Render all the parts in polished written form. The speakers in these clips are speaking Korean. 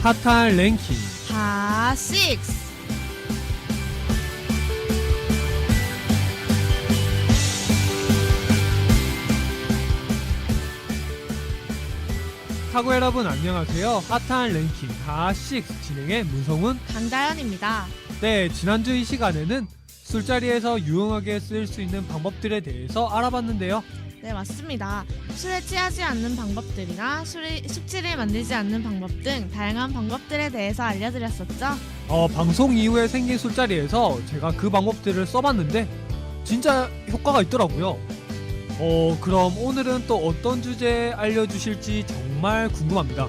핫한 랭킹 다 6. 타구 여러분 안녕하세요. 핫한 랭킹 다6 진행의 문성훈 강다연입니다. 네, 지난주 이 시간에는 술자리에서 유용하게 쓸 수 있는 방법들에 대해서 알아봤는데요. 네, 맞습니다. 술에 취하지 않는 방법들이나 숙취를 만들지 않는 방법 등 다양한 방법들에 대해서 알려드렸었죠. 방송 이후에 생긴 술자리에서 제가 그 방법들을 써봤는데 진짜 효과가 있더라고요. 그럼 오늘은 또 어떤 주제 알려주실지 정말 궁금합니다.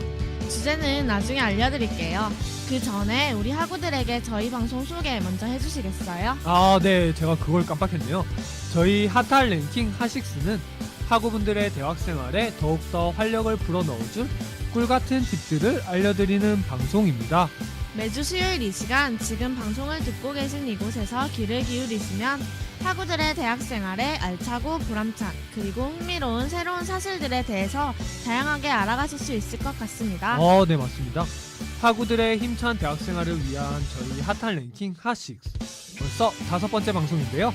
주제는 나중에 알려드릴게요. 그 전에 우리 학우들에게 저희 방송 소개 먼저 해주시겠어요? 네, 제가 그걸 깜빡했네요. 저희 핫한 랭킹 핫식스는 학우분들의 대학생활에 더욱더 활력을 불어넣어줄 꿀같은 팁들을 알려드리는 방송입니다. 매주 수요일 이 시간 지금 방송을 듣고 계신 이곳에서 귀를 기울이시면 학우들의 대학생활에 알차고 보람찬 그리고 흥미로운 새로운 사실들에 대해서 다양하게 알아가실 수 있을 것 같습니다. 네, 맞습니다. 학우들의 힘찬 대학생활을 위한 저희 핫한 랭킹 핫식스 벌써 5번째 방송인데요.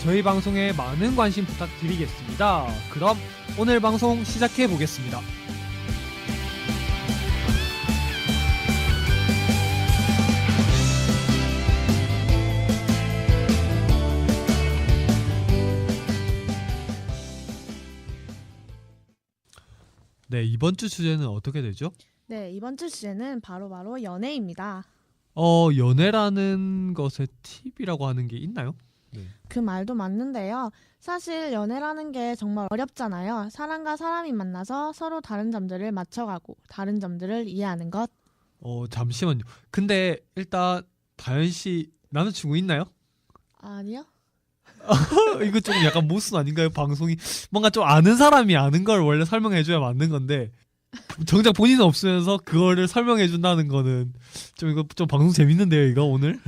저희 방송에 많은 관심 부탁드리겠습니다. 그럼 오늘 방송 시작해 보겠습니다. 네, 이번 주 주제는 어떻게 되죠? 네, 이번 주 주제는 바로 연애입니다. 연애라는 것의 팁이라고 하는 게 있나요? 네. 그 말도 맞는데요. 사실 연애라는 게 정말 어렵잖아요. 사람과 사람이 만나서 서로 다른 점들을 맞춰가고 다른 점들을 이해하는 것. 잠시만요. 근데 일단 다현 씨 남자친구 있나요? 아니요. 이거 좀 약간 모순 아닌가요? 방송이 뭔가 좀 아는 사람이 아는 걸 원래 설명해줘야 맞는 건데 정작 본인은 없으면서 그거를 설명해준다는 거는 좀 이거 좀 방송 재밌는데요, 이거 오늘?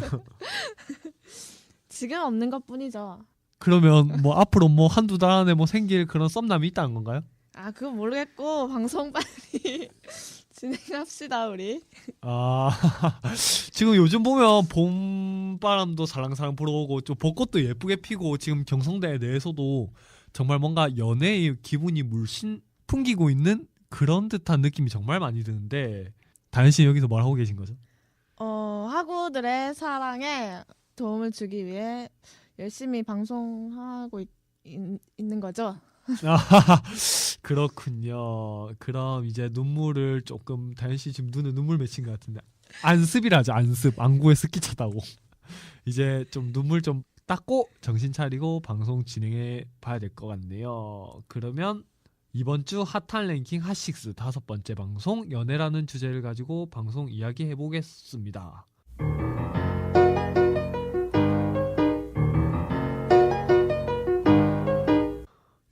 지금 없는 것뿐이죠. 그러면 뭐 앞으로 뭐 한두 달 안에 뭐 생길 그런 썸남이 있다는 건가요? 그건 모르겠고 방송 빨리 진행합시다 우리. 지금 요즘 보면 봄바람도 살랑살랑 불어오고 좀 벚꽃도 예쁘게 피고 지금 경성대 내에서도 정말 뭔가 연애의 기분이 물씬 풍기고 있는 그런 듯한 느낌이 정말 많이 드는데 다현 씨 여기서 뭘 하고 계신 거죠? 학우들의 사랑에 도움을 주기 위해 열심히 방송하고 있는 거죠. 그렇군요. 그럼 이제 눈물을 조금 다현 씨 지금 눈에 눈물 맺힌 것 같은데 안습이라 하죠. 안습. 안구에 습기 차다고. 이제 좀 눈물 좀 닦고 정신 차리고 방송 진행해 봐야 될 것 같네요. 그러면 이번 주 핫한 랭킹 핫식스 5번째 방송 연애라는 주제를 가지고 방송 이야기해 보겠습니다.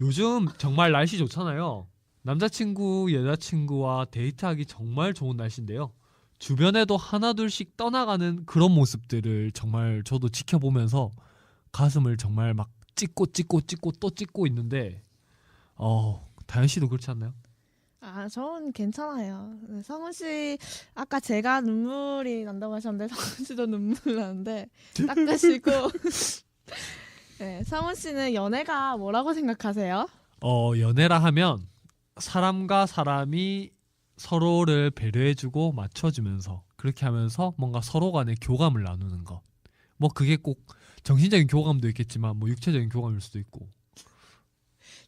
요즘 정말 날씨 좋잖아요. 남자친구, 여자친구와 데이트하기 정말 좋은 날씨인데요. 주변에도 하나둘씩 떠나가는 그런 모습들을 정말 저도 지켜보면서 가슴을 정말 막 찢고 또 찢고 있는데 다현 씨도 그렇지 않나요? 저는 괜찮아요. 네, 성훈 씨 아까 제가 눈물이 난다고 하셨는데 성훈 씨도 눈물 나는데 닦으시고 네, 성훈 씨는 연애가 뭐라고 생각하세요? 연애라 하면 사람과 사람이 서로를 배려해주고 맞춰주면서 그렇게 하면서 뭔가 서로 간의 교감을 나누는 것. 뭐 그게 꼭 정신적인 교감도 있겠지만 뭐 육체적인 교감일 수도 있고.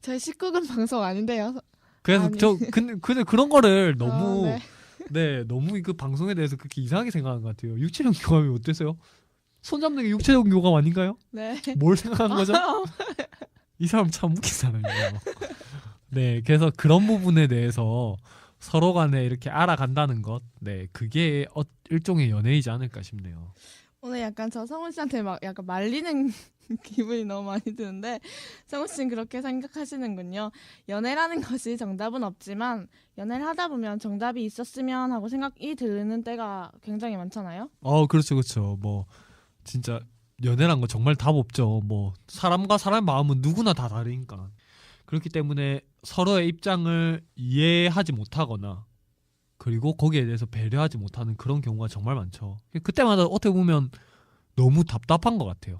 저희 19금 방송 아닌데요. 그래서 근데 그런 거를 너무 네. 네, 너무 그 방송에 대해서 그렇게 이상하게 생각하는 것 같아요. 육체적 교감이 어땠어요? 손 잡는 게 육체적 교감 아닌가요? 네. 뭘 생각한 거죠? 이 사람 참 웃긴 사람이에요. 네, 그래서 그런 부분에 대해서 서로 간에 이렇게 알아간다는 것, 네, 그게 일종의 연애이지 않을까 싶네요. 오늘 약간 저 성훈 씨한테 막 약간 말리는 기분이 너무 많이 드는데 성훈 씨는 그렇게 생각하시는군요. 연애라는 것이 정답은 없지만 연애를 하다 보면 정답이 있었으면 하고 생각이 드는 때가 굉장히 많잖아요. 그렇죠. 뭐 진짜 연애란 거 정말 답 없죠. 뭐 사람과 사람의 마음은 누구나 다 다르니까. 그렇기 때문에 서로의 입장을 이해하지 못하거나 그리고 거기에 대해서 배려하지 못하는 그런 경우가 정말 많죠. 그때마다 어떻게 보면 너무 답답한 것 같아요.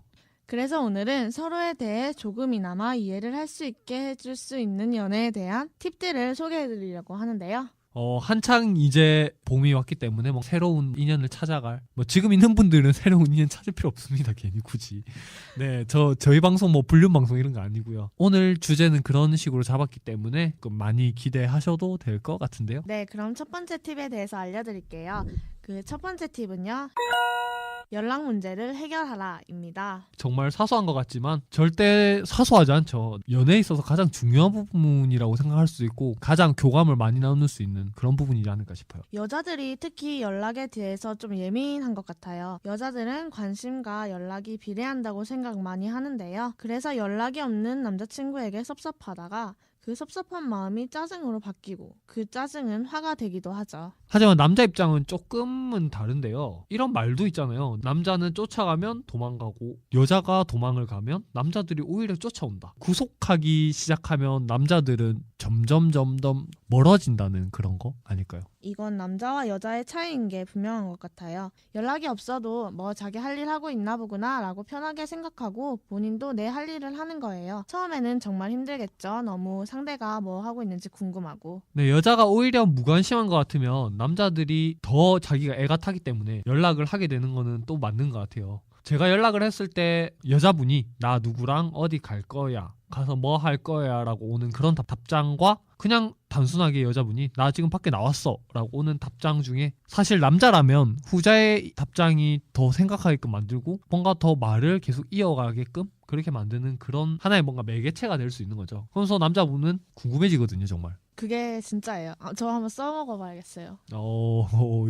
그래서 오늘은 서로에 대해 조금이나마 이해를 할 수 있게 해줄 수 있는 연애에 대한 팁들을 소개해드리려고 하는데요. 한창 이제 봄이 왔기 때문에 뭐 새로운 인연을 찾아갈 뭐 지금 있는 분들은 새로운 인연 찾을 필요 없습니다. 괜히 굳이. 네, 저희 방송 뭐 불륜 방송 이런 거 아니고요. 오늘 주제는 그런 식으로 잡았기 때문에 많이 기대하셔도 될 것 같은데요. 네, 그럼 첫 번째 팁에 대해서 알려드릴게요. 그 첫 번째 팁은요. 연락 문제를 해결하라입니다. 정말 사소한 것 같지만 절대 사소하지 않죠. 연애에 있어서 가장 중요한 부분이라고 생각할 수 있고 가장 교감을 많이 나눌 수 있는 그런 부분이지 않을까 싶어요. 여자들이 특히 연락에 대해서 좀 예민한 것 같아요. 여자들은 관심과 연락이 비례한다고 생각 많이 하는데요. 그래서 연락이 없는 남자친구에게 섭섭하다가 그 섭섭한 마음이 짜증으로 바뀌고 그 짜증은 화가 되기도 하죠. 하지만 남자 입장은 조금은 다른데요. 이런 말도 있잖아요. 남자는 쫓아가면 도망가고 여자가 도망을 가면 남자들이 오히려 쫓아온다. 구속하기 시작하면 남자들은 점점 멀어진다는 그런 거 아닐까요? 이건 남자와 여자의 차이인 게 분명한 것 같아요. 연락이 없어도 뭐 자기 할 일 하고 있나 보구나 라고 편하게 생각하고 본인도 내 할 일을 하는 거예요. 처음에는 정말 힘들겠죠. 너무 상대가 뭐 하고 있는지 궁금하고. 네, 여자가 오히려 무관심한 것 같으면 남자들이 더 자기가 애가 타기 때문에 연락을 하게 되는 거는 또 맞는 것 같아요. 제가 연락을 했을 때 여자분이 나 누구랑 어디 갈 거야, 가서 뭐 할 거야 라고 오는 그런 답장과 그냥 단순하게 여자분이 나 지금 밖에 나왔어 라고 오는 답장 중에 사실 남자라면 후자의 답장이 더 생각하게끔 만들고 뭔가 더 말을 계속 이어가게끔 그렇게 만드는 그런 하나의 뭔가 매개체가 될 수 있는 거죠. 그래서 남자분은 궁금해지거든요, 정말. 그게 진짜예요. 저 한번 써먹어 봐야겠어요.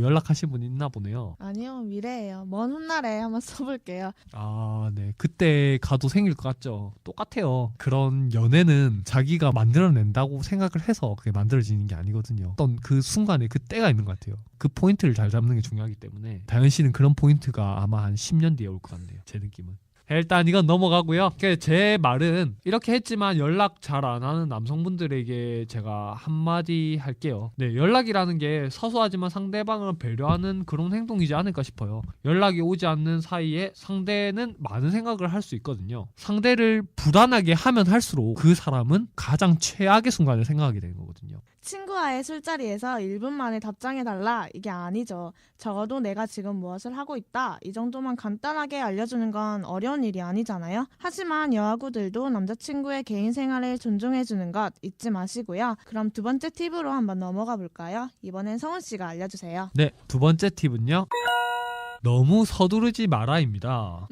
연락하신 분 있나 보네요. 아니요, 미래예요. 먼 훗날에 한번 써볼게요. 아, 네. 그때 가도 생길 것 같죠. 똑같아요. 그런 연애는 자기가 만들어낸다고 생각을 해서 그게 만들어지는 게 아니거든요. 어떤 그 순간에 그 때가 있는 것 같아요. 그 포인트를 잘 잡는 게 중요하기 때문에 다현 씨는 그런 포인트가 아마 한 10년 뒤에 올 것 같네요. 제 느낌은. 일단 이건 넘어가고요. 제 말은 이렇게 했지만 연락 잘 안 하는 남성분들에게 제가 한마디 할게요. 네, 연락이라는 게 사소하지만 상대방을 배려하는 그런 행동이지 않을까 싶어요. 연락이 오지 않는 사이에 상대는 많은 생각을 할 수 있거든요. 상대를 불안하게 하면 할수록 그 사람은 가장 최악의 순간을 생각하게 되는 거거든요. 친구와의 술자리에서 1분 만에 답장해달라 이게 아니죠. 적어도 내가 지금 무엇을 하고 있다 이 정도만 간단하게 알려주는 건 어려운 일이 아니잖아요. 하지만 여아구들도 남자친구의 개인 생활을 존중해주는 것 잊지 마시고요. 그럼 두 번째 팁으로 한번 넘어가 볼까요? 이번엔 성훈 씨가 알려주세요. 네, 두 번째 팁은요. 너무 서두르지 마라입니다.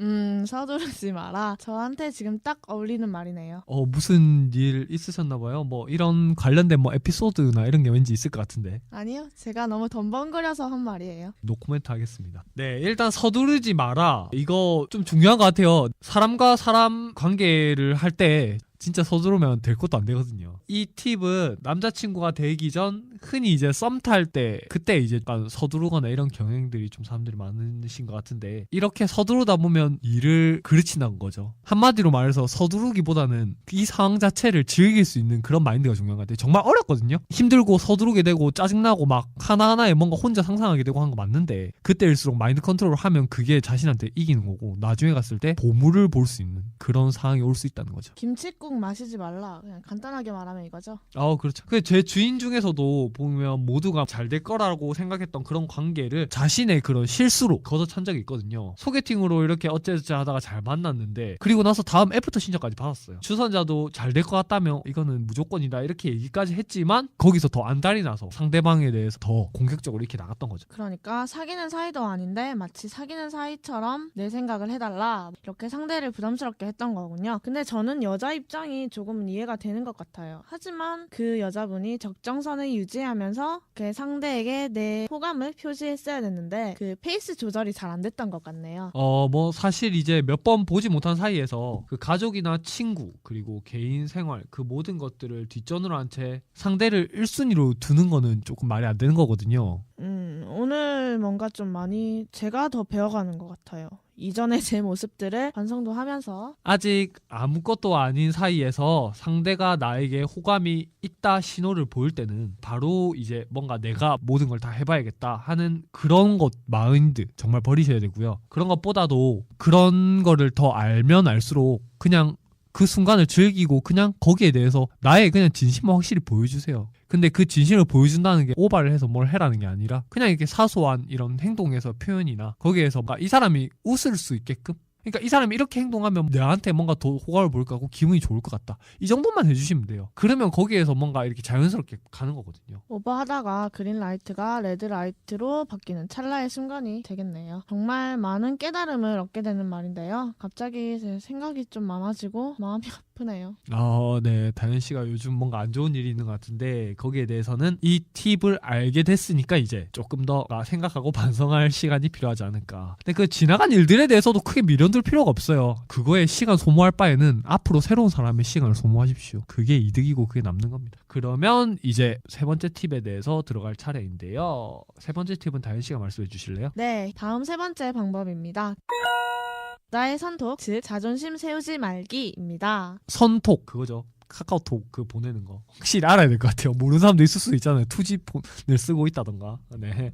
서두르지 마라. 저한테 지금 딱 어울리는 말이네요. 무슨 일 있으셨나봐요. 뭐 이런 관련된 뭐 에피소드나 이런 게 왠지 있을 것 같은데. 아니요, 제가 너무 덤벙거려서 한 말이에요. 노코멘트 하겠습니다. 네, 일단 서두르지 마라. 이거 좀 중요한 것 같아요. 사람과 사람 관계를 할 때 진짜 서두르면 될 것도 안 되거든요. 이 팁은 남자친구가 되기 전 흔히 이제 썸 탈 때 그때 이제 약간 서두르거나 이런 경향들이 좀 사람들이 많으신 것 같은데 이렇게 서두르다 보면 일을 그르친다는 거죠. 한마디로 말해서 서두르기보다는 이 상황 자체를 즐길 수 있는 그런 마인드가 중요한 것 같아요. 정말 어렵거든요. 힘들고 서두르게 되고 짜증나고 막 하나하나에 뭔가 혼자 상상하게 되고 하는 거 맞는데 그때일수록 마인드 컨트롤을 하면 그게 자신한테 이기는 거고 나중에 갔을 때 보물을 볼 수 있는 그런 상황이 올 수 있다는 거죠. 김치국 마시지 말라. 그냥 간단하게 말하면 이거죠. 그렇죠. 제 주인 중에서도 보면 모두가 잘 될 거라고 생각했던 그런 관계를 자신의 그런 실수로 걷어찬 적이 있거든요. 소개팅으로 이렇게 어째저째 하다가 잘 만났는데 그리고 나서 다음 애프터 신청까지 받았어요. 주선자도 잘 될 것 같다며 이거는 무조건이다 이렇게 얘기까지 했지만 거기서 더 안달이 나서 상대방에 대해서 더 공격적으로 이렇게 나갔던 거죠. 그러니까 사귀는 사이도 아닌데 마치 사귀는 사이처럼 내 생각을 해달라 이렇게 상대를 부담스럽게 했던 거군요. 근데 저는 여자 입장이 조금은 이해가 되는 것 같아요. 하지만 그 여자분이 적정선을 유지하면서 그 상대에게 내 호감을 표시했어야 됐는데 그 페이스 조절이 잘 안 됐던 것 같네요. 뭐 사실 이제 몇 번 보지 못한 사이에서 그 가족이나 친구 그리고 개인 생활 그 모든 것들을 뒷전으로 한 채 상대를 1순위로 두는 거는 조금 말이 안 되는 거거든요. 오늘 오늘 뭔가 좀 많이 제가 더 배워가는 것 같아요. 이전의 제 모습들을 반성도 하면서. 아직 아무것도 아닌 사이에서 상대가 나에게 호감이 있다 신호를 보일 때는 바로 이제 뭔가 내가 모든 걸 다 해봐야겠다 하는 그런 것 마인드 정말 버리셔야 되고요. 그런 것보다도 그런 거를 더 알면 알수록 그냥 그 순간을 즐기고 그냥 거기에 대해서 나의 그냥 진심을 확실히 보여주세요. 근데 그 진심을 보여준다는 게 오바를 해서 뭘 해라는 게 아니라 그냥 이렇게 사소한 이런 행동에서 표현이나 거기에서 이 사람이 웃을 수 있게끔, 그러니까 이 사람이 이렇게 행동하면 나한테 뭔가 더 호감을 보일 것 같고 기분이 좋을 것 같다, 이 정도만 해주시면 돼요. 그러면 거기에서 뭔가 이렇게 자연스럽게 가는 거거든요. 오버하다가 그린라이트가 레드라이트로 바뀌는 찰나의 순간이 되겠네요. 정말 많은 깨달음을 얻게 되는 말인데요. 갑자기 제 생각이 좀 많아지고 마음이 아프네요. 네. 다현 씨가 요즘 뭔가 안 좋은 일이 있는 것 같은데 거기에 대해서는 이 팁을 알게 됐으니까 이제 조금 더 생각하고 반성할 시간이 필요하지 않을까. 근데 그 지나간 일들에 대해서도 크게 미련들 필요가 없어요. 그거에 시간 소모할 바에는 앞으로 새로운 사람의 시간을 소모하십시오. 그게 이득이고 그게 남는 겁니다. 그러면 이제 세 번째 팁에 대해서 들어갈 차례인데요. 세 번째 팁은 다현 씨가 말씀해 주실래요? 네, 다음 세 번째 방법입니다. 나의 선톡, 즉 자존심 세우지 말기입니다. 선톡 그거죠. 카카오톡 그 보내는 거 확실히 알아야 될 것 같아요. 모르는 사람도 있을 수 있잖아요. 투지폰을 쓰고 있다던가. 네.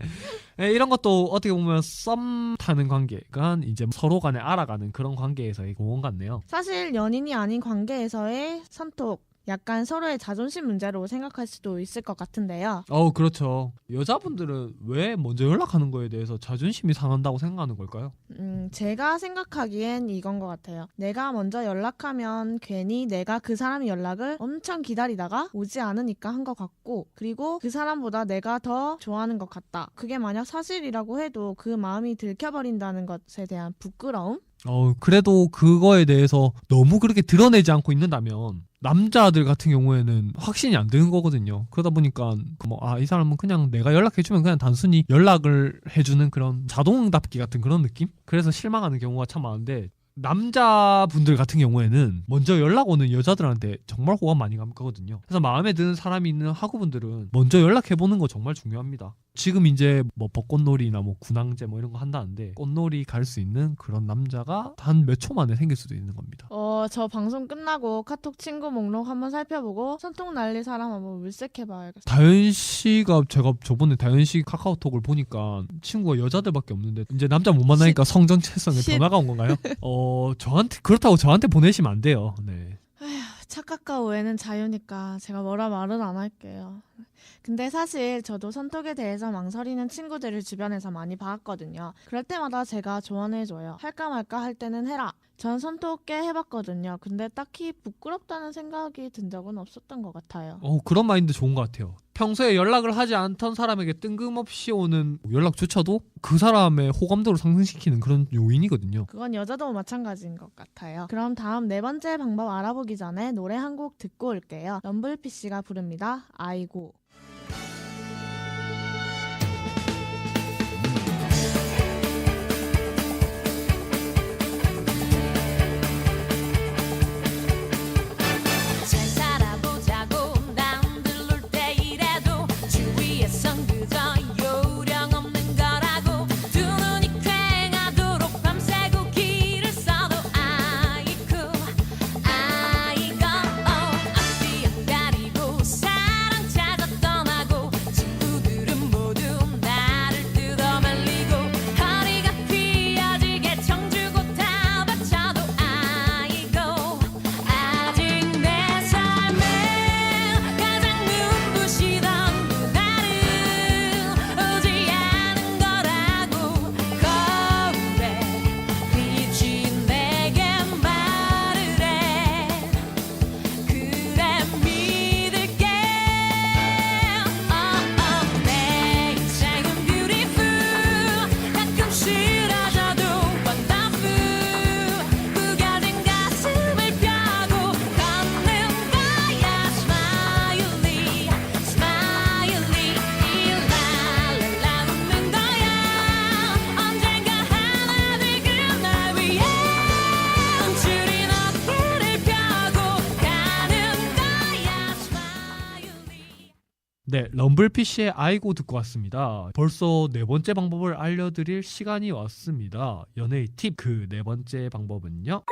이런 것도 어떻게 보면 썸 타는 관계가 이제 서로 간에 알아가는 그런 관계에서의 공헌 같네요. 사실 연인이 아닌 관계에서의 선톡, 약간 서로의 자존심 문제로 생각할 수도 있을 것 같은데요. 그렇죠. 여자분들은 왜 먼저 연락하는 거에 대해서 자존심이 상한다고 생각하는 걸까요? 제가 생각하기엔 이건 것 같아요. 내가 먼저 연락하면 괜히 내가 그 사람이 연락을 엄청 기다리다가 오지 않으니까 한 것 같고, 그리고 그 사람보다 내가 더 좋아하는 것 같다. 그게 만약 사실이라고 해도 그 마음이 들켜버린다는 것에 대한 부끄러움? 그래도 그거에 대해서 너무 그렇게 드러내지 않고 있는다면 남자들 같은 경우에는 확신이 안 드는 거거든요. 그러다 보니까 이 사람은 그냥 내가 연락해주면 그냥 단순히 연락을 해주는 그런 자동응답기 같은 그런 느낌? 그래서 실망하는 경우가 참 많은데, 남자분들 같은 경우에는 먼저 연락 오는 여자들한테 정말 호감 많이 가거든요. 그래서 마음에 드는 사람이 있는 학우분들은 먼저 연락해보는 거 정말 중요합니다. 지금 이제 벚꽃놀이나 군항제 이런 거 한다는데 꽃놀이 갈 수 있는 그런 남자가 단 몇 초 만에 생길 수도 있는 겁니다. 저 방송 끝나고 카톡 친구 목록 한번 살펴보고 손톱 날릴 사람 한번 물색해봐야겠어요. 다현 씨가, 제가 저번에 다현 씨 카카오톡을 보니까 친구가 여자들밖에 없는데 이제 남자 못 만나니까 성정체성에 변화가 온 건가요? 그렇다고 저한테 보내시면 안 돼요. 네. 착각과 오해는 자유니까 제가 뭐라 말은 안 할게요. 근데 사실 저도 선톡에 대해서 망설이는 친구들을 주변에서 많이 봤거든요. 그럴 때마다 제가 조언해줘요. 할까 말까 할 때는 해라. 전 선톡 꽤 해봤거든요. 근데 딱히 부끄럽다는 생각이 든 적은 없었던 것 같아요. 그런 마인드 좋은 것 같아요. 평소에 연락을 하지 않던 사람에게 뜬금없이 오는 연락조차도 그 사람의 호감도를 상승시키는 그런 요인이거든요. 그건 여자도 마찬가지인 것 같아요. 그럼 다음 네 번째 방법 알아보기 전에 노래 한 곡 듣고 올게요. 럼블피쉬가 부릅니다. 아이고. 가리고 사랑 찾았던 네, 럼블피쉬의 아이고 듣고 왔습니다. 벌써 네 번째 방법을 알려드릴 시간이 왔습니다. 연애의 팁 그 네 번째 방법은요.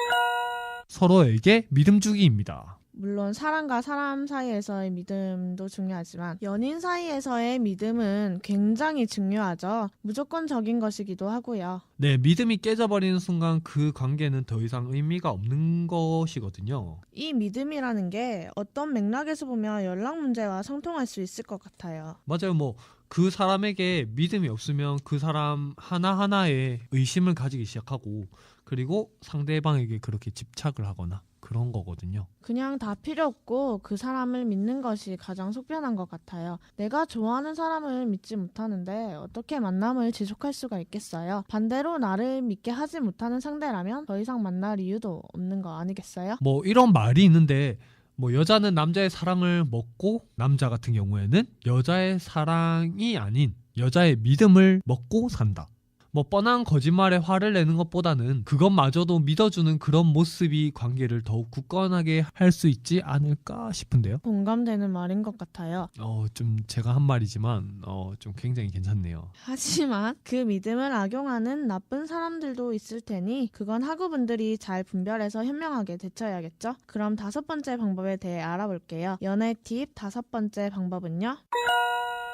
서로에게 믿음 주기입니다. 물론 사람과 사람 사이에서의 믿음도 중요하지만 연인 사이에서의 믿음은 굉장히 중요하죠. 무조건적인 것이기도 하고요. 네, 믿음이 깨져버리는 순간 그 관계는 더 이상 의미가 없는 것이거든요. 이 믿음이라는 게 어떤 맥락에서 보면 연락 문제와 상통할 수 있을 것 같아요. 맞아요. 뭐 그 사람에게 믿음이 없으면 그 사람 하나하나에 의심을 가지기 시작하고 그리고 상대방에게 그렇게 집착을 하거나 그런 거거든요. 그냥 다 필요 없고 그 사람을 믿는 것이 가장 속편한 것 같아요. 내가 좋아하는 사람을 믿지 못하는데 어떻게 만남을 지속할 수가 있겠어요? 반대로 나를 믿게 하지 못하는 상대라면 더 이상 만날 이유도 없는 거 아니겠어요? 뭐 이런 말이 있는데 뭐 여자는 남자의 사랑을 먹고 남자 같은 경우에는 여자의 사랑이 아닌 여자의 믿음을 먹고 산다. 뭐 뻔한 거짓말에 화를 내는 것보다는 그것마저도 믿어주는 그런 모습이 관계를 더욱 굳건하게 할 수 있지 않을까 싶은데요. 공감되는 말인 것 같아요. 좀 제가 한 말이지만 좀 굉장히 괜찮네요. 하지만 그 믿음을 악용하는 나쁜 사람들도 있을 테니 그건 학우분들이 잘 분별해서 현명하게 대처해야겠죠? 그럼 5번째 방법에 대해 알아볼게요. 연애 팁 5번째 방법은요.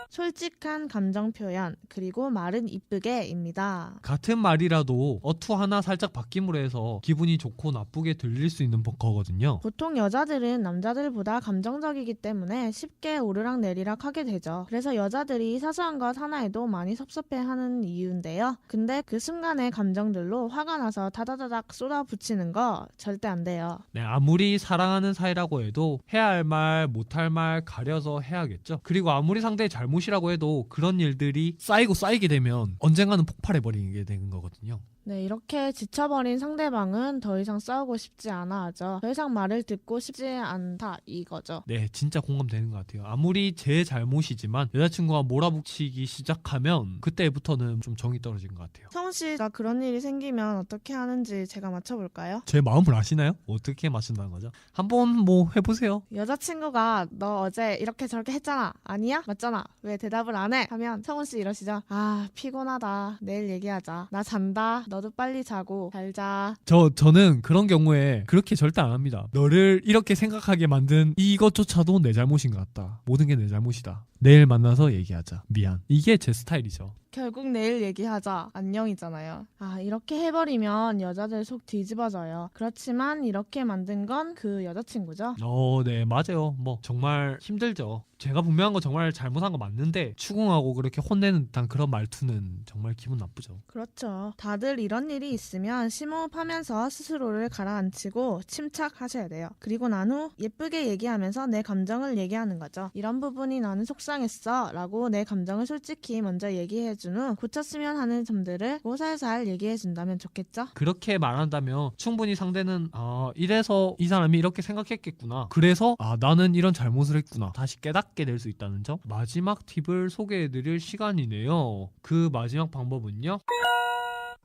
솔직한 감정 표현 그리고 말은 이쁘게입니다. 같은 말이라도 어투 하나 살짝 바뀜으로 해서 기분이 좋고 나쁘게 들릴 수 있는 거거든요. 보통 여자들은 남자들보다 감정적이기 때문에 쉽게 오르락내리락 하게 되죠. 그래서 여자들이 사소한 것 하나에도 많이 섭섭해하는 이유인데요. 근데 그 순간의 감정들로 화가 나서 다다다닥 쏟아붙이는 거 절대 안 돼요. 네, 아무리 사랑하는 사이라고 해도 해야 할 말, 못할 말 가려서 해야겠죠. 그리고 아무리 상대의 잘못이라고 해도 그런 일들이 쌓이게 되면 언젠가는 폭발해버리게 되는 거거든요. 네, 이렇게 지쳐버린 상대방은 더 이상 싸우고 싶지 않아 하죠. 더 이상 말을 듣고 싶지 않다 이거죠. 네, 진짜 공감되는 것 같아요. 아무리 제 잘못이지만 여자친구가 몰아붙이기 시작하면 그때부터는 좀 정이 떨어진 것 같아요. 성훈 씨가 그런 일이 생기면 어떻게 하는지 제가 맞춰볼까요? 제 마음을 아시나요? 어떻게 맞춘다는 거죠? 한번 뭐 해보세요. 여자친구가 너 어제 이렇게 저렇게 했잖아. 아니야? 맞잖아. 왜 대답을 안 해? 하면 성훈 씨 이러시죠. 아, 피곤하다. 내일 얘기하자. 나 잔다. 너도 빨리 자고 잘 자. 저는 그런 경우에 그렇게 절대 안 합니다. 너를 이렇게 생각하게 만든 이것조차도 내 잘못인 것 같다. 모든 게 내 잘못이다. 내일 만나서 얘기하자. 미안. 이게 제 스타일이죠. 결국 내일 얘기하자. 안녕이잖아요. 아, 이렇게 해버리면 여자들 속 뒤집어져요. 그렇지만 이렇게 만든 건 그 여자친구죠. 네, 맞아요. 뭐 정말 힘들죠. 제가 분명한 거 정말 잘못한 거 맞는데 추궁하고 그렇게 혼내는 듯한 그런 말투는 정말 기분 나쁘죠. 그렇죠. 다들 이런 일이 있으면 심호흡하면서 스스로를 가라앉히고 침착하셔야 돼요. 그리고 난 후 예쁘게 얘기하면서 내 감정을 얘기하는 거죠. 이런 부분이 나는 속상했어 라고 내 감정을 솔직히 먼저 얘기해준 후 고쳤으면 하는 점들을 살살 얘기해준다면 좋겠죠. 그렇게 말한다면 충분히 상대는 이래서 이 사람이 이렇게 생각했겠구나. 그래서 나는 이런 잘못을 했구나. 다시 깨닫게 될 수 있다는 점. 마지막 팁을 소개해드릴 시간이네요. 그 마지막 방법은요.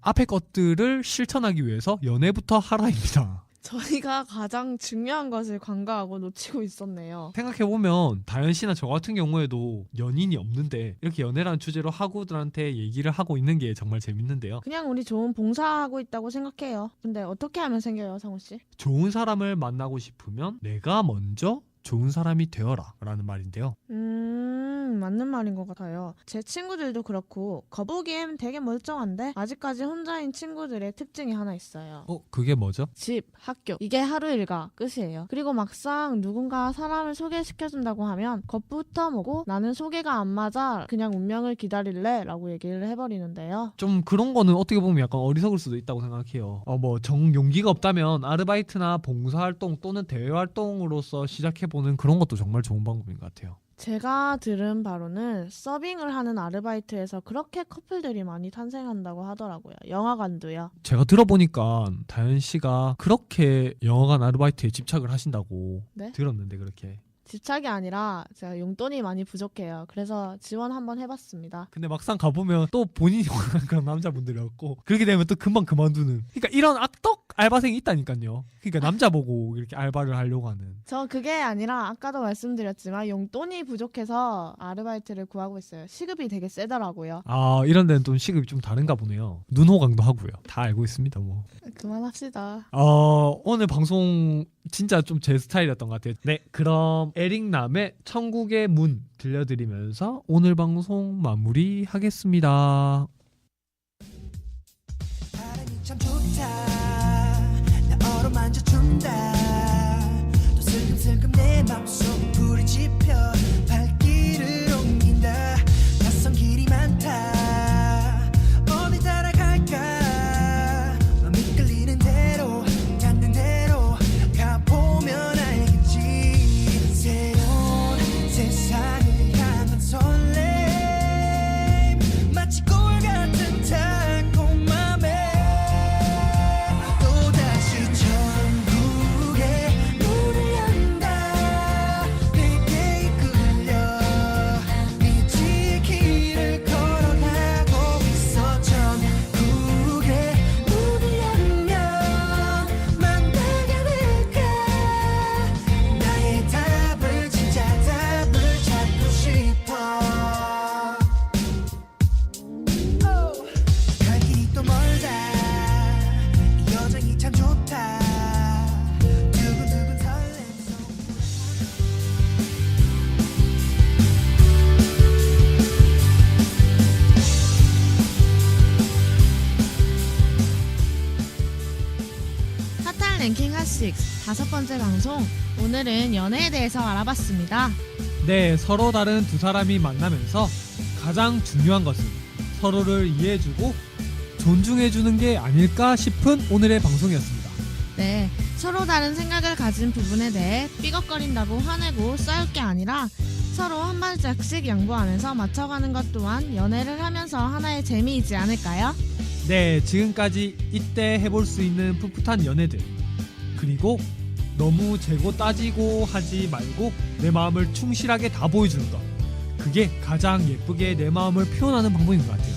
앞의 것들을 실천하기 위해서 연애부터 하라입니다. 저희가 가장 중요한 것을 간과하고 놓치고 있었네요. 생각해보면 다현 씨나 저 같은 경우에도 연인이 없는데 이렇게 연애라는 주제로 학우들한테 얘기를 하고 있는 게 정말 재밌는데요. 그냥 우리 좋은 봉사하고 있다고 생각해요. 근데 어떻게 하면 생겨요, 상우 씨? 좋은 사람을 만나고 싶으면 내가 먼저 좋은 사람이 되어라 라는 말인데요. 맞는 말인 것 같아요. 제 친구들도 그렇고 거북이엔 되게 멀쩡한데 아직까지 혼자인 친구들의 특징이 하나 있어요. 그게 뭐죠? 집, 학교 이게 하루 일과 끝이에요. 그리고 막상 누군가 사람을 소개시켜준다고 하면 겁부터 먹고 나는 소개가 안 맞아 그냥 운명을 기다릴래 라고 얘기를 해버리는데요. 좀 그런 거는 어떻게 보면 약간 어리석을 수도 있다고 생각해요. 뭐 용기가 없다면 아르바이트나 봉사활동 또는 대외활동으로서 시작해보는 그런 것도 정말 좋은 방법인 것 같아요. 제가 들은 바로는 서빙을 하는 아르바이트에서 그렇게 커플들이 많이 탄생한다고 하더라고요. 영화관도요. 제가 들어보니까 다현 씨가 그렇게 영화관 아르바이트에 집착을 하신다고 네? 들었는데 그렇게 집착이 아니라 제가 용돈이 많이 부족해요. 그래서 지원 한번 해봤습니다. 근데 막상 가보면 또 본인이 원하는 그런 남자분들이었고 그렇게 되면 또 금방 그만두는. 그러니까 이런 악덕 알바생이 있다니까요. 그러니까 남자 보고 이렇게 알바를 하려고 하는. 저 그게 아니라 아까도 말씀드렸지만 용돈이 부족해서 아르바이트를 구하고 있어요. 시급이 되게 세더라고요. 아, 이런 데는 좀 시급이 좀 다른가 보네요. 눈호강도 하고요. 다 알고 있습니다 뭐. 그만합시다. 오늘 방송 진짜 좀 제 스타일이었던 것 같아요. 네, 그럼 에릭남의 천국의 문 들려드리면서 오늘 방송 마무리하겠습니다. 바람이 참 좋다. 나 어루만져준다. 또 슬금슬금 내 맘속 불이 지펴 발길을 옮긴다. 낯선 길이 많다. 어디 따라갈까. 맘이 끌리는 대로 닿는 대로 가보면 알겠지. 새로운 세상을 향한 설렘 마치 꿀 같은 달콤함에 또다시 천국의 문을 연다. 내게 이끌려 빛이 길을 걸어가고 있어. 천국의 문을 열면 만나게 될까. 나의 답을 진짜 답을 찾고 싶어. 갈 길이 또 멀다. 이 여정이 참 좋다. 두근두근 설렘 속 핫한 랭킹 핫6 5번째 방송. 오늘은 연애에 대해서 알아봤습니다. 네, 서로 다른 두 사람이 만나면서 가장 중요한 것은 서로를 이해해주고 존중해주는 게 아닐까 싶은 오늘의 방송이었습니다. 네, 서로 다른 생각을 가진 부분에 대해 삐걱거린다고 화내고 싸울 게 아니라 서로 한 발짝씩 양보하면서 맞춰가는 것 또한 연애를 하면서 하나의 재미이지 않을까요? 네, 지금까지 이때 해볼 수 있는 풋풋한 연애들, 그리고 너무 재고 따지고 하지 말고 내 마음을 충실하게 다 보여주는 것, 그게 가장 예쁘게 내 마음을 표현하는 방법인 것 같아요.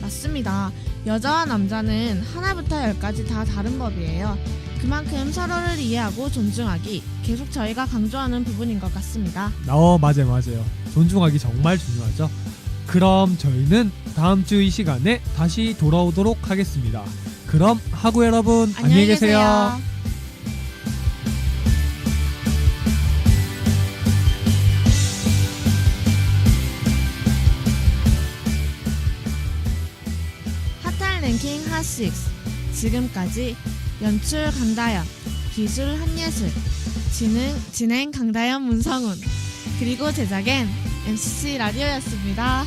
맞습니다. 여자와 남자는 하나부터 10까지 다 다른 법이에요. 그만큼 서로를 이해하고 존중하기, 계속 저희가 강조하는 부분인 것 같습니다. 맞아요. 존중하기 정말 중요하죠. 그럼 저희는 다음 주 이 시간에 다시 돌아오도록 하겠습니다. 그럼 하구 여러분 안녕히 계세요. 핫한 랭킹 핫6. 지금까지 연출 강다연, 기술 한예슬, 진행 강다연 문성훈, 그리고 제작엔 MCC 라디오였습니다.